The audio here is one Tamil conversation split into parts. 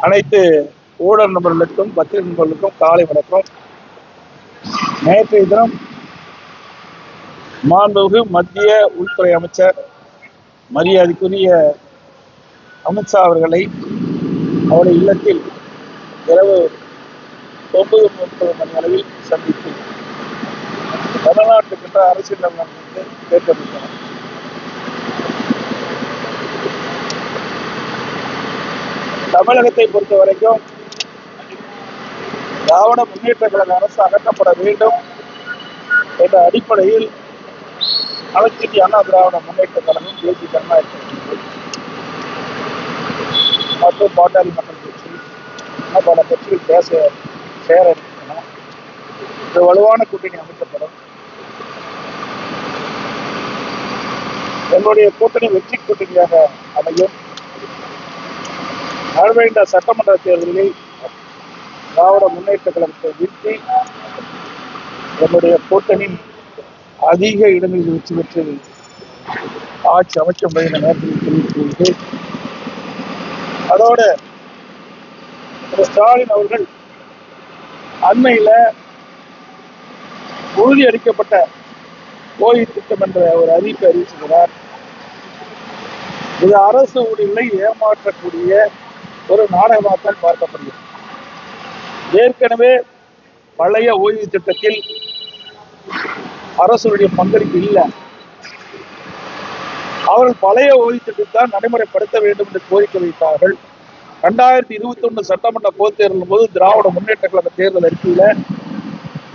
அனைத்து ஊடக நண்பர்களுக்கும் பத்திரிகை நண்பர்களுக்கும் காலை வணக்கம். நேற்றைய தினம் மாண்புமிகு மத்திய உள்துறை அமைச்சர் மரியாதைக்குரிய அமித்ஷா அவர்களை அவருடைய இல்லத்தில் இரவு 9:30 மணி அளவில் சந்தித்து தமிழ்நாட்டுக்கின்ற அரசியல் நலன்களுக்கு கேட்கப்பட்டனர். தமிழகத்தை பொறுத்த வரைக்கும் திராவிட முன்னேற்ற கழக அரசு அகற்றப்பட வேண்டும் என்ற அடிப்படையில் அனைத்து அண்ணா திராவிட முன்னேற்ற கழகம், தேசிய ஜனநாயக கட்சி மற்றும் பாட்டாளி மக்கள் கட்சி பல கட்சிகள் பேச சேர இருக்கின்றன. ஒரு வலுவான கூட்டணி அமைக்கப்படும். எங்களுடைய கூட்டணி வெற்றி கூட்டணியாக அமையும். வரவேண்ட சட்டமன்ற தேர்தலில் திராவிட முன்னேற்ற கழகத்தை வீழ்த்தி என்னுடைய கூட்டணி அதிக இடங்களில் வெற்றி பெற்று ஆட்சி அமைக்க முடியும் நேரத்தில் தெரிவித்துள்ளது. அதோடு திரு ஸ்டாலின் அவர்கள் அண்மையில உறுதியளிக்கப்பட்ட ஓய்வு திட்டம் என்ற ஒரு அறிவிப்பை அறிவிச்சிருக்கிறார். இது அரசு ஊழியர்களை ஏமாற்றக்கூடிய ஒரு நாடகமாகத்தான் பார்க்கப்படுகிறது. ஏற்கனவே பழைய ஓய்வு திட்டத்தில் அரசுடைய பங்களிப்பு இல்லை. அவர்கள் பழைய ஓய்வு திட்டத்தை நடைமுறைப்படுத்த வேண்டும் என்று கோரிக்கை வைத்தார்கள். 2021 சட்டமன்ற பொதுத் தேர்தலின் போது திராவிட முன்னேற்ற கழக தேர்தல் அறிக்கையில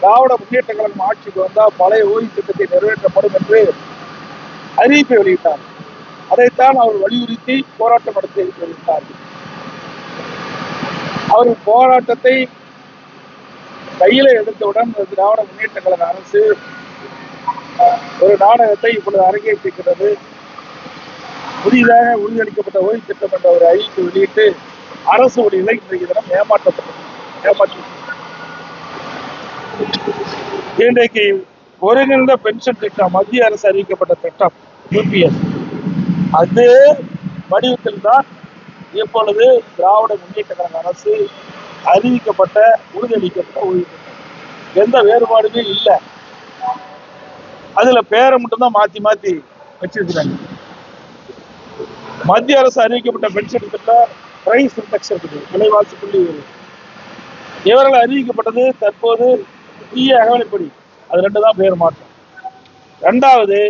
திராவிட முன்னேற்ற கழகம் ஆட்சிக்கு வந்தால் பழைய ஓய்வு திட்டத்தை நிறைவேற்றப்படும் என்று அறிவிப்பை வெளியிட்டார். அதைத்தான் அவர் வலியுறுத்தி போராட்டம் நடத்தி வெளியிட்டார்கள். அவர்கள் போராட்டத்தை கையில எடுத்தவுடன் திராவிட முன்னேற்ற கழக அரசு ஒரு நாடகத்தை இப்பொழுது அரங்கேற்றிருக்கிறது. புதிதாக உறுதியளிக்கப்பட்ட ஓய்வு திட்டம் என்ற ஒரு அறிவிப்பை வெளியிட்டு அரசு ஊழியர்களை இன்றைய தினம் ஏமாற்றி இன்றைக்கு ஒருங்கிணைந்த பென்ஷன் திட்டம், மத்திய அரசு அறிவிக்கப்பட்ட திட்டம் UPS, அது வடிவத்தில் தான் இப்பொழுது திராவிட முன்னேற்ற கழக அரசு அறிவிக்கப்பட்ட உறுதியளிக்கப்பட்ட ஓய்வு திட்டம். எந்த வேறுபாடுமே இல்லை. அதுல பேரை மட்டும்தான் மாத்தி வச்சிருக்கிறாங்க. மத்திய அரசு அறிவிக்கப்பட்ட பென்ஷன் திட்டம் பிரைஸ் இண்டெக்ஸ் இருக்குது, விலைவாசி புள்ளி. இவர்கள் அறிவிக்கப்பட்டது தற்போது புதிய அகவலைப்படி, அது 2 தான் பேர் மாற்றம். 2வது,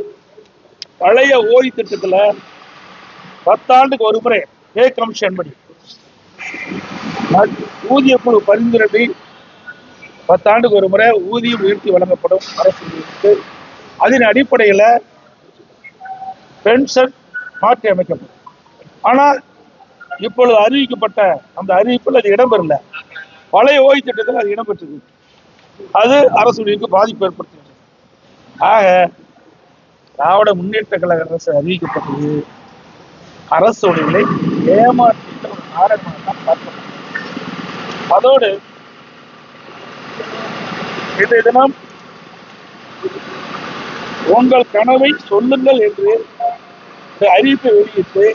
பழைய ஓய்வு திட்டத்துல 10 ஆண்டுக்கு ஒரு முறை பே கமிஷன் படி ஊதிய குழு பரிந்துரை 10 ஆண்டுக்கு ஒரு முறை ஊதியம் உயர்த்தி வழங்கப்படும் அரசு. அதன் அடிப்படையில் பென்ஷன் மாற்றி அமைக்கப்படும். ஆனால் இப்பொழுது அறிவிக்கப்பட்ட அந்த அறிவிப்பில் அது இடம்பெறல. பழைய ஓய்வு திட்டத்தில் அது இடம்பெற்றது. அது அரசுக்கு பாதிப்பு ஏற்படுத்துகிறது. ஆக திராவிட முன்னேற்ற கழக அரசு அறிவிக்கப்பட்டது அரசு ஊழியர்களை ஏமாற்றிட்ட ஒரு நாடகமாக தான் பார்க்கப்பட்டது. அதோடு இன்றைய தினம் உங்கள் கனவை சொல்லுங்கள் என்று அறிவிப்பை வெளியிட்டு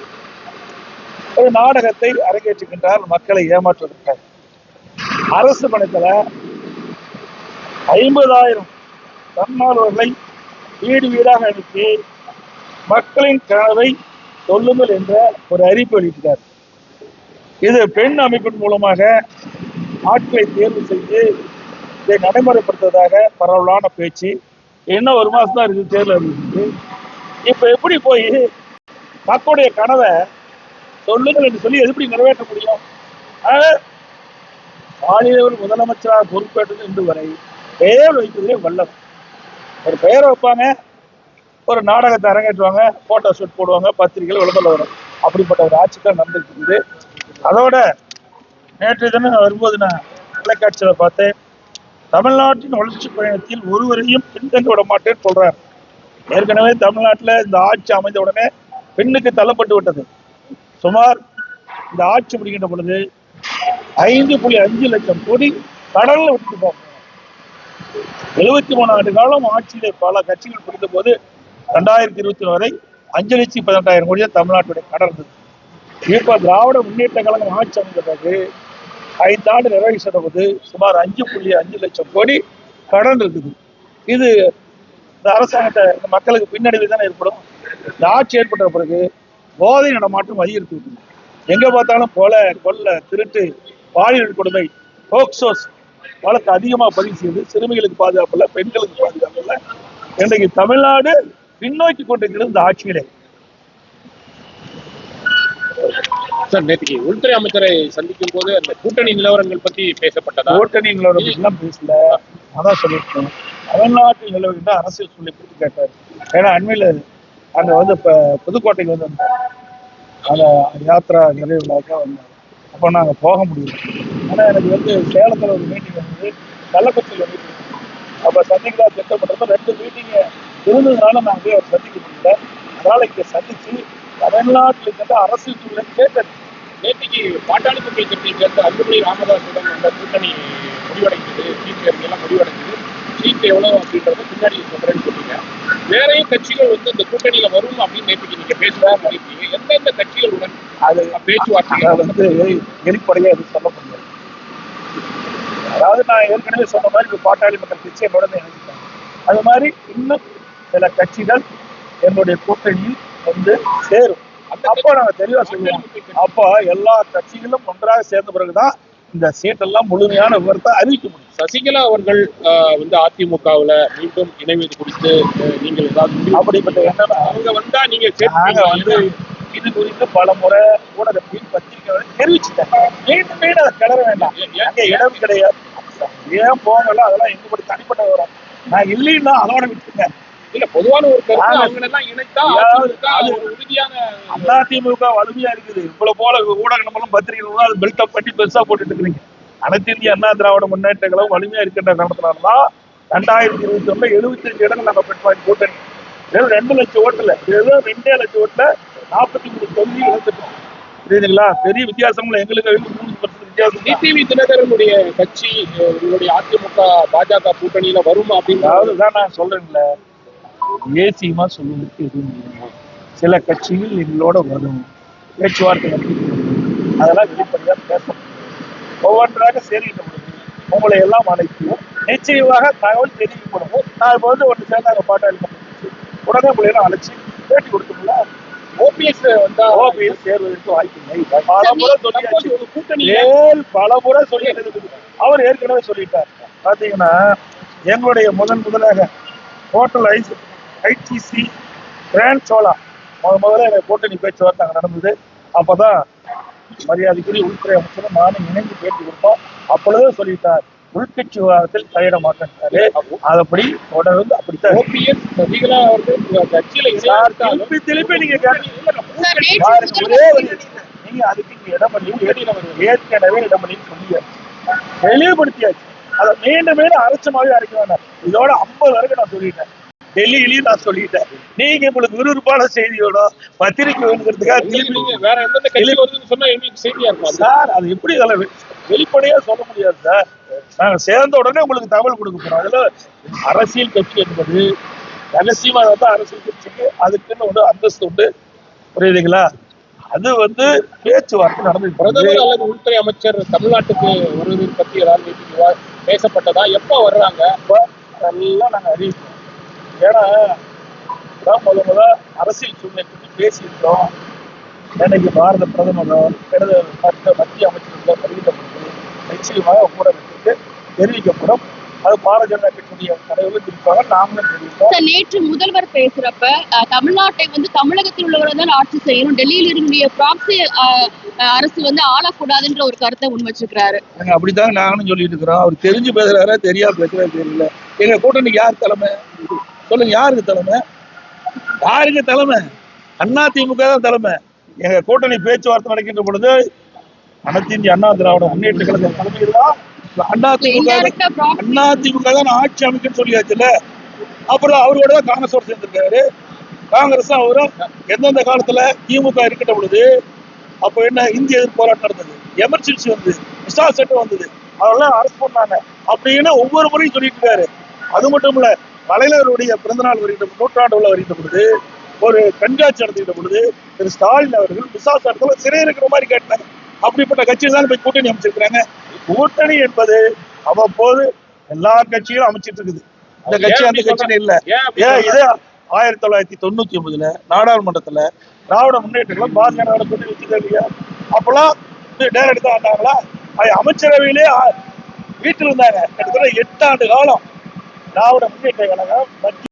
ஒரு நாடகத்தை அரங்கேற்றுகின்றார் மக்களை ஏமாற்றுகின்றார். அரசு பணத்துல 50,000 தன்னார்வர்களை வீடு வீடாக அனுப்பி மக்களின் கனவை சொல்லுங்கள் என்ற ஒரு அறிவிப்பு வெளியிட்டார். இது பெண் அமைப்பின் மூலமாக ஆட்களை தேர்வு செய்து இதை நடைமுறைப்படுத்துவதாக பரவலான பேச்சு. இன்னும் 1 மாசம் தான் இருக்குது தேர்தல் அறிவிப்பு. இப்ப எப்படி போய் மக்களுடைய கனவை சொல்லுங்கள் என்று சொல்லி எப்படி நிறைவேற்ற முடியும்? மாநில முதலமைச்சராக பொறுப்பேற்றது இன்று வரை பெயர் வைப்பதிலே வல்லவர். ஒரு பெயரை வைப்பாங்க, ஒரு நாடகத்தை அரங்கேற்றுவாங்க, போட்டோ ஷூட் போடுவாங்க, பத்திரிகைகள் விளம்பரம் வரும். அப்படிப்பட்ட ஒரு ஆட்சி தான் நடந்துட்டு. அதோட நேற்றைய தினம் வரும்போது நான் தொலைக்காட்சியில் பார்த்தேன், தமிழ்நாட்டின் வளர்ச்சி பயணத்தில் ஒருவரையும் பின்தங்க விட மாட்டேன்னு சொல்றாரு. ஏற்கனவே தமிழ்நாட்டில் இந்த ஆட்சி அமைந்த உடனே பெண்ணுக்கு தள்ளப்பட்டு விட்டது. சுமார் இந்த ஆட்சி முடிக்கின்ற பொழுது 5.5 லட்சம் கோடி கடல்ல விட்டு போங்க. 73 ஆண்டு காலம் ஆட்சியிலே பல கட்சிகள் பிடித்த போது 2021 வரை 5,18,000 கோடி தமிழ்நாட்டுடைய கடன் இருந்தது. இப்ப திராவிட முன்னேற்ற கழகம் ஆட்சி அமைந்த பிறகு 5 ஆண்டு நிறைவேற்ற போது சுமார் 5.5 லட்சம் கோடி கடன் இருக்குது. இது இந்த அரசாங்கத்தை இந்த மக்களுக்கு பின்னடைவு தானே ஏற்படும். இந்த ஆட்சி ஏற்பட்ட பிறகு போதை நடமாட்டம் அதிகரித்து விட்டது. எங்க பார்த்தாலும் கொள்ள திருட்டு பாலியல் கொடுமை போக்சோஸ் வழக்கு அதிகமாக பதிவு செய்து சிறுமிகளுக்கு பாதுகாப்பு இல்லை, பெண்களுக்கு பாதுகாப்பு இல்லை. இன்றைக்கு தமிழ்நாடு பின்னோக்கி கொண்டிருக்கிறது இந்த ஆட்சியிலே. சார், நேற்றுக்கு உள்துறை அமைச்சரை சந்திக்கும் போது அந்த கூட்டணி நிலவரங்கள் பத்தி பேசப்பட்டதா? கூட்டணி நிலவரங்கள் எல்லாம் பேசல, அதான் சொல்லியிருக்கோம். தமிழ்நாட்டில் நிலவுகின்ற அரசியல் சொல்லி கொடுத்து கேட்டார். ஏன்னா அண்மையில் அங்க இப்ப புதுக்கோட்டைக்கு வந்தாங்க, அந்த யாத்திரா நிறைவு விழாக்கா வந்தாங்க. அப்போ நாங்கள் போக முடியல. ஆனால் எனக்கு சேலத்தில் ஒரு மீட்டிங் வந்து கள்ளக்குறிச்சியில் மீட்டிங், அப்போ சந்திக்கலாம் திட்டப்பட்டப்ப 2 மீட்டிங் இருந்ததுனால நாங்கள் போய் அவர் சந்திக்க முடியல. அதனால இங்கே சந்திச்சு தமிழ்நாட்டில் இருக்கின்ற அரசியல் சூழலை கேட்டது. நேற்றுக்கு பாட்டாளி மக்கள் கட்சியை சேர்ந்த அன்புமணி ராமதாஸுடன் அந்த கூட்டணி முடிவடைந்தது, சீட் எல்லாம் முடிவடைந்தது. சீட் எவ்வளவு அப்படின்றத பின்னாடி சொல்றேன்னு சொன்னீங்க. வேறையும் கட்சிகள் இந்த கூட்டணியில வரும் அப்படின்னு நேற்றுக்கு நீங்க பேசுறாங்க. எந்தெந்த கட்சிகளுடன் அது பேச்சுவார்த்தை வெளிப்படையா எதுவும் சொல்ல முடியாது. அதாவது நான் ஏற்கனவே சொன்ன மாதிரி இப்ப பாட்டாளி மக்கள் கட்சி என்னோட இணைஞ்சிட்டாங்க. அது மாதிரி இன்னும் சில கட்சிகள் என்னுடைய கூட்டணியில் சேரும். அப்போ நாங்க தெளிவா சொல்லுவோம். அப்போ எல்லா கட்சிகளும் ஒன்றாக சேர்ந்த பிறகுதான் இந்த சீட்டெல்லாம் முழுமையான விவரத்தை அறிவிக்க முடியும். சசிகலா அவர்கள் அதிமுகவுல மீண்டும் இணைவது குறித்து நீங்கள் ஏதாவது அப்படிப்பட்ட எண்ணம் அவங்க வந்தா நீங்க இது குறித்து பல முறை ஊடகத்தில் பத்திரிகை தெரிவிச்சுட்டாங்க. மீண்டும் அதை கிளற வேண்டாம், அங்க இடம் கிடையாது. ஏன் போகல, அதெல்லாம் எங்க தனிப்பட்ட விவரம். நான் இல்லைன்னா அதோட விட்டுருங்க. இல்ல, பொதுவான ஒரு அதிமுக வலிமையா இருக்குது. இவ்வளவு போல ஊடகங்களும் பத்திரிகைகளும் அது பில்டப் பண்ணி பெருசா போட்டுட்டு இருக்கிறீங்க. அனைத்து இந்திய அண்ணா திராவிட முன்னேற்ற கழகம் வலிமையா இருக்கின்ற காரணத்தினால்தான் 2021 75 இடங்கள் நாங்க பெற்ற கூட்டணி 2 லட்சம் ஓட்டுல 2 லட்சம் ஓட்டுல 43 தொகுதி இழந்துட்டோம். புரியுதுங்களா? பெரிய வித்தியாசம் எங்களுக்கு 3% வித்தியாசம். டிடிவி தினகரனுடைய கட்சி உங்களுடைய அதிமுக பாஜக கூட்டணியில வரும் அப்படின்னு நான் சொல்றேன்ல, ஏசியமா சொல்லுவதற்கு எதுவும் இல்லை. சில கட்சிகள் எங்களோட வரும், பேச்சுவார்த்தை அதெல்லாம் வெளிப்படையா பேச ஒவ்வொன்றாக சேர்கின்ற பொழுது உங்களை எல்லாம் அழைக்கும், நிச்சயமாக தகவல் தெரிவிக்கப்படும். நான் இப்ப ஒன்று சேர்ந்தாங்க பாட்டாளி மக்கள் உடனே உங்களை எல்லாம் அழைச்சி பேட்டி கொடுத்தோம்ல. ஓபிஎஸ் சேர்வதற்கு வாய்ப்பில்லை. பல முறை சொல்லி அவர் ஏற்கனவே சொல்லிட்டார். பாத்தீங்கன்னா எங்களுடைய முதலாக ஹோட்டல் ஐடிசி கிராண்ட் சோலா முதல்ல கூட்டணி பேச்சுவார்த்தை அங்க நடந்தது. அப்பதான் மரியாதைக்குரிய உள்துறை அமைச்சரும் நானும் இணைந்து பேட்டி கொடுத்தோம். அப்பொழுதே சொல்லிட்டார், உள்கட்சி விவாதத்தில் தலையிட மாட்டாரு. அதப்படி தொடர்ந்து அப்படித்தான். சசிகலா அவர்கள் கட்சியில திருப்பி நீங்க நீங்க அதுக்கு இடமளி ஏற்கனவே இடமளி சொல்லியாச்சு, தெளிவுபடுத்தியாச்சு. அதை மீண்டும் அரைச்சமாவே அரைக்க வேண்டாம். இதோட 50 வரைக்கும் நான் சொல்லிட்டேன், டெல்லியிலையும் நான் சொல்லிட்டேன். நீங்க உங்களுக்கு விறுவிறுப்பான செய்தியோட பத்திரிகை வேணுங்கிறதுக்காக வேற எந்த கட்சி வருதுன்னு சொன்னா எங்களுக்கு செய்தியா இருக்கும் சார். அது எப்படி வெளிப்படையா சொல்ல முடியாது சார். நாங்க சேர்ந்த உடனே உங்களுக்கு தகவல் கொடுக்க போறோம். அதுல அரசியல் கட்சி என்பது ரகசியமா தான் அரசியல் கட்சிக்கு அதுக்குன்னு ஒரு அந்தஸ்து உண்டு. புரியுதுங்களா? அது பேச்சுவார்த்தை நடந்து. பிரதமர் அல்லது உள்துறை அமைச்சர் தமிழ்நாட்டுக்கு வருவதை பத்தி ஏதாவது பேசப்பட்டதா? எப்ப வர்றாங்க? அதெல்லாம் நாங்க அறிவிப்போம். ஏன்னா முதல்ல அரசியல் சூழ்நிலை பற்றி பேசியிருக்கோம். இன்னைக்கு பாரத பிரதமர் மத்திய அமைச்சர்கள் அறிவிக்கப்பட்டது நிச்சயமாக ஊடகத்திற்கு தெரிவிக்கப்படும். அது பாரதிய ஜனதா கட்சியுடைய தலைவர்கள் தெரிவிப்பாங்க, நாமளும் தெரிவிப்போம். நேற்று முதல்வர் பேசுறப்ப தமிழ்நாட்டை தமிழகத்தில் உள்ளவர்கள் தான் ஆட்சி செய்யணும், டெல்லியில் இருக்கக்கூடிய ப்ராக்ஸி அரசு ஆளக்கூடாதுன்ற ஒரு கருத்தை முன்வச்சிருக்கிறாரு. அப்படித்தான் நாங்களும் சொல்லிட்டு இருக்கிறோம். அவர் தெரிஞ்சு பேசுறாரா தெரியாம பேசுறா தெரியல. எங்க கூட்டணிக்கு யார் தலைமை சொல்லுங்க? யாருக்கு தலைமை? யாருக்கு தலைமை? அதிமுக தான் தலைமை. எங்க கூட்டணி பேச்சுவார்த்தை நடக்கின்ற பொழுது அனைத்து இந்திய அண்ணா திராவிட முன்னேற்ற கழக தலைமையில் தான் அதிமுக தான் ஆட்சி அமைக்கன்னு சொல்லியாச்சுல்ல. அப்புறம் அவரோட தான் காங்கிரஸோட சேர்ந்திருக்காரு. காங்கிரஸ் அவரும் எந்தெந்த காலத்துல திமுக இருக்கின்ற பொழுது அப்ப என்ன இந்திய எதிர்ப்பு போராட்டம் நடந்தது, எமர்ஜென்சி வந்தது, விசா சட்டம் வந்தது, அதெல்லாம் அரசு பண்ணாங்க அப்படின்னு ஒவ்வொரு முறையும் சொல்லிட்டு இருக்காரு. அது மட்டும் இல்ல, கலைஞருடைய பிறந்தநாள் வருகின்ற 100ஆண்டு விழா வருகின்ற பொழுது ஒரு கண்காட்சி நடத்திட்ட பொழுது திரு ஸ்டாலின் அவர்கள் விசாசாரத்தில் சிறை இருக்கிற மாதிரி கேட்டாங்க. அப்படிப்பட்ட கட்சியில் தான் போய் கூட்டணி அமைச்சிருக்கிறாங்க. கூட்டணி என்பது அவ்வப்போது எல்லா கட்சியும் அமைச்சிட்டு இருக்குது. இந்த கட்சி அந்த கட்சியில இல்ல. ஏன் இதே 1999 நாடாளுமன்றத்துல திராவிட முன்னேற்ற பாஜக கூட்டணி வச்சுக்க இல்லையா? அப்பெல்லாம் நேரடி தான் ஆனாங்களா? அமைச்சரவையிலே வீட்டில் இருந்தாங்க. கிட்டத்தட்ட 8 ஆண்டு காலம் திராவிட முன்னேற்ற கழகம்